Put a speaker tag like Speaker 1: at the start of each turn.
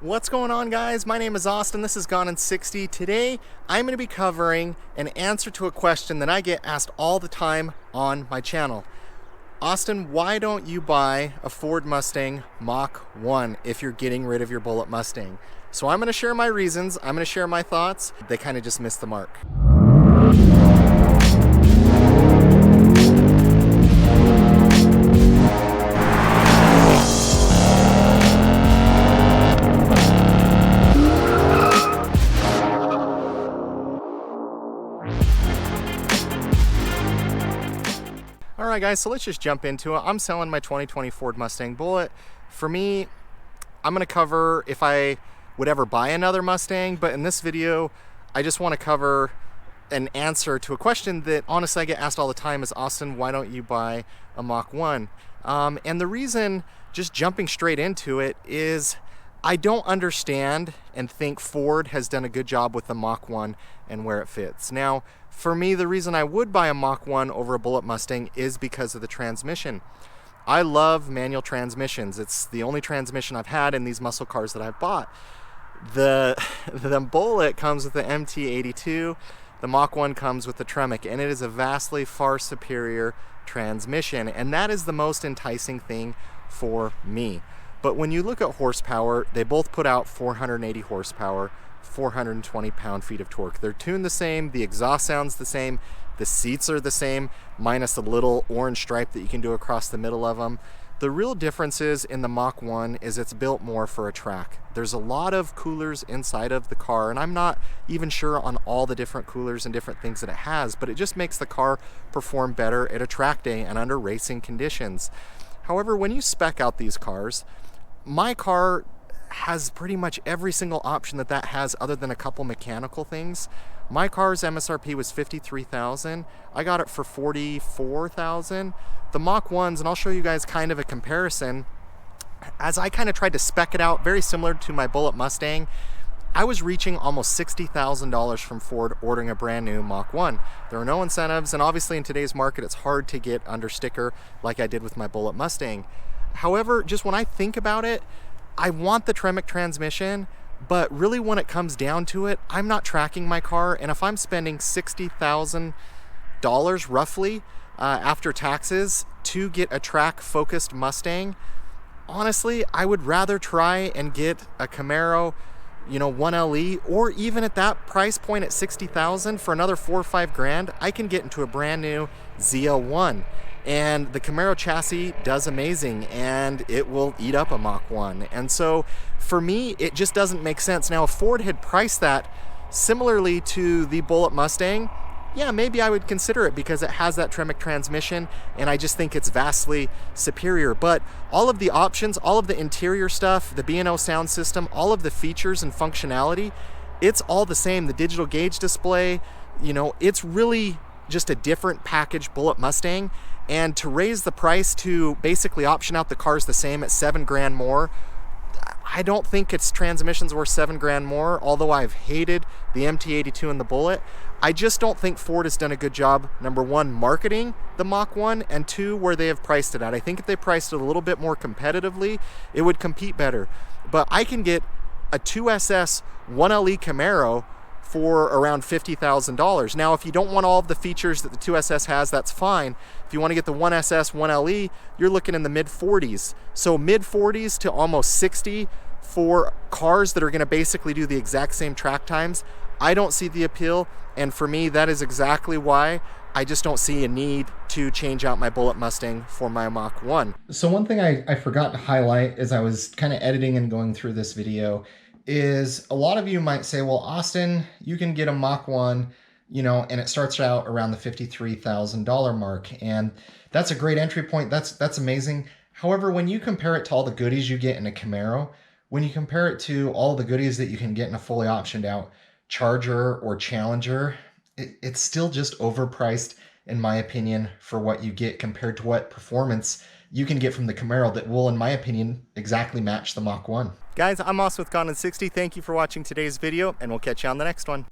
Speaker 1: What's going on, guys? My name is Austin. This is Gone in 60. Today, I'm going to be covering an answer to a question that I get asked all the time on my channel. Austin, why don't you buy a Ford Mustang Mach 1 if you're getting rid of your Bullitt Mustang? So I'm going to share my reasons. I'm going to share my thoughts. They kind of just missed the mark. Alright guys, so let's just jump into it. I'm selling my 2020 Ford Mustang Bullitt. For me, I'm going to cover if I would ever buy another Mustang, but in this video, I just want to cover an answer to a question that honestly I get asked all the time is, Austin, why don't you buy a Mach 1? And the reason, just jumping straight into it, is I don't understand and think Ford has done a good job with the Mach 1 and where it fits. Now, for me, the reason I would buy a Mach 1 over a Bullitt Mustang is because of the transmission. I love manual transmissions. It's the only transmission I've had in these muscle cars that I've bought. The Bullitt comes with the MT82, the Mach 1 comes with the Tremec, and it is a vastly far superior transmission, and that is the most enticing thing for me. But when you look at horsepower, they both put out 480 horsepower, 420 pound-feet of torque. They're tuned the same, the exhaust sounds the same, the seats are the same, minus a little orange stripe that you can do across the middle of them. The real differences in the Mach 1 is it's built more for a track. There's a lot of coolers inside of the car, and I'm not even sure on all the different coolers and different things that it has, but it just makes the car perform better at a track day and under racing conditions. However, when you spec out these cars, my car has pretty much every single option that has other than a couple mechanical things. My car's MSRP was $53,000. I got it for $44,000. The Mach 1s, and I'll show you guys kind of a comparison, as I kind of tried to spec it out, very similar to my Bullitt Mustang, I was reaching almost $60,000 from Ford ordering a brand new Mach 1. There are no incentives, and obviously in today's market, it's hard to get under sticker like I did with my Bullitt Mustang. However, just when I think about it, I want the Tremec transmission, but really when it comes down to it, I'm not tracking my car, and if I'm spending $60,000 roughly after taxes to get a track-focused Mustang, honestly, I would rather try and get a Camaro, 1LE, or even at that price point at $60,000 for another $4 or $5 grand, I can get into a brand new ZL1. And the Camaro chassis does amazing, and it will eat up a Mach 1. And so for me, it just doesn't make sense. Now, if Ford had priced that similarly to the Bullitt Mustang, yeah, maybe I would consider it because it has that Tremec transmission, and I just think it's vastly superior. But all of the options, all of the interior stuff, the B&O sound system, all of the features and functionality, it's all the same. The digital gauge display, it's really just a different package Bullitt Mustang. And to raise the price to basically option out the cars the same at $7 grand more, I don't think its transmission's worth $7 grand more, although I've hated the MT82 and the Bullitt. I just don't think Ford has done a good job, number one, marketing the Mach 1, and two, where they have priced it at. I think if they priced it a little bit more competitively, it would compete better. But I can get a 2SS 1LE Camaro for around $50,000. Now, if you don't want all of the features that the 2SS has, that's fine. If you want to get the 1SS 1LE, you're looking in the mid-40s. So mid-40s to almost 60 for cars that are going to basically do the exact same track times. I don't see the appeal, and for me, that is exactly why I just don't see a need to change out my Bullitt Mustang for my Mach 1. So one thing I forgot to highlight as I was kind of editing and going through this video is a lot of you might say, well, Austin, you can get a Mach 1, and it starts out around the $53,000 mark. And that's a great entry point. That's amazing. However, when you compare it to all the goodies you get in a Camaro, when you compare it to all the goodies that you can get in a fully optioned out Charger or Challenger, it's still just overpriced, in my opinion, for what you get compared to what performance you can get from the Camaro that will, in my opinion, exactly match the Mach 1. Guys, I'm Austin with Gone in 60. Thank you for watching today's video, and we'll catch you on the next one.